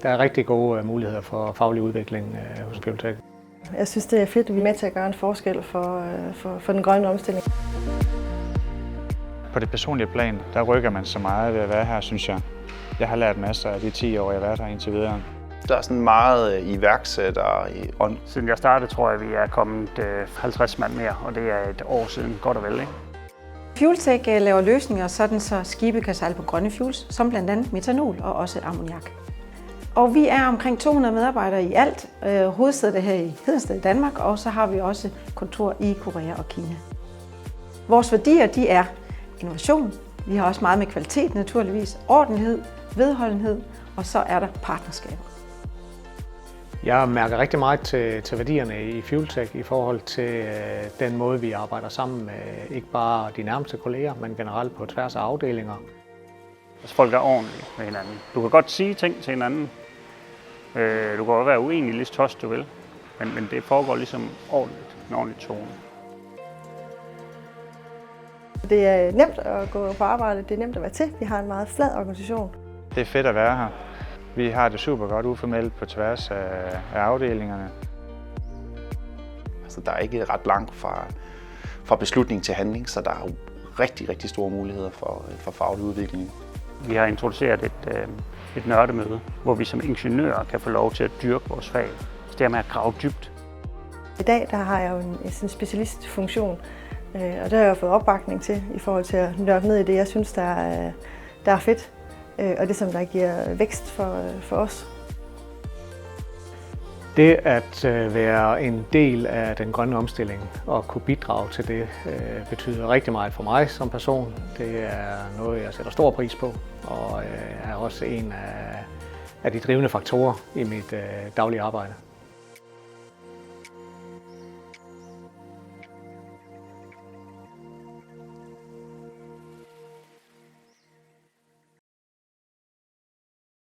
Der er rigtig gode muligheder for faglig udvikling hos Fueltech. Jeg synes, det er fedt, at vi er med til at gøre en forskel for den grønne omstilling. På det personlige plan, der rykker man så meget ved at være her, synes jeg. Jeg har lært masser af de 10 år, jeg har været her indtil videre. Der er sådan meget iværksætter i ånd. Siden jeg startede, tror jeg, vi er kommet 50 mand mere, og det er et år siden, godt og vel, ikke? Fueltech laver løsninger, sådan så skibe kan sejle på grønne fuels, som blandt andet metanol og også ammoniak. Og vi er omkring 200 medarbejdere i alt. Hovedsædet er her i Hedensted i Danmark, og så har vi også kontor i Korea og Kina. Vores værdier, de er innovation. Vi har også meget med kvalitet naturligvis, ordentlighed, vedholdenhed, og så er der partnerskaber. Jeg mærker rigtig meget til værdierne i Fueltech i forhold til den måde, vi arbejder sammen med ikke bare de nærmeste kolleger, men generelt på tværs af afdelinger. Altså, folk er ordentlige med hinanden. Du kan godt sige ting til hinanden. Du kan godt være uenig lige så tost du vil, men det foregår ligesom ordentligt, en ordentlig tone. Det er nemt at gå på arbejde, det er nemt at være til. Vi har en meget flad organisation. Det er fedt at være her. Vi har det super godt uformelt på tværs af afdelingerne. Altså, der er ikke ret langt fra beslutning til handling, så der er rigtig, rigtig store muligheder for faglig udvikling. Vi har introduceret et nørdemøde, hvor vi som ingeniører kan få lov til at dyrke vores fag. Så det er med at grave dybt. I dag der har jeg jo en specialistfunktion, og det har jeg fået opbakning til i forhold til at nørde ned i det, jeg synes, der er fedt, og det som der giver vækst for os. Det at være en del af den grønne omstilling og kunne bidrage til det betyder rigtig meget for mig som person. Det er noget, jeg sætter stor pris på, og er også en af de drivende faktorer i mit daglige arbejde.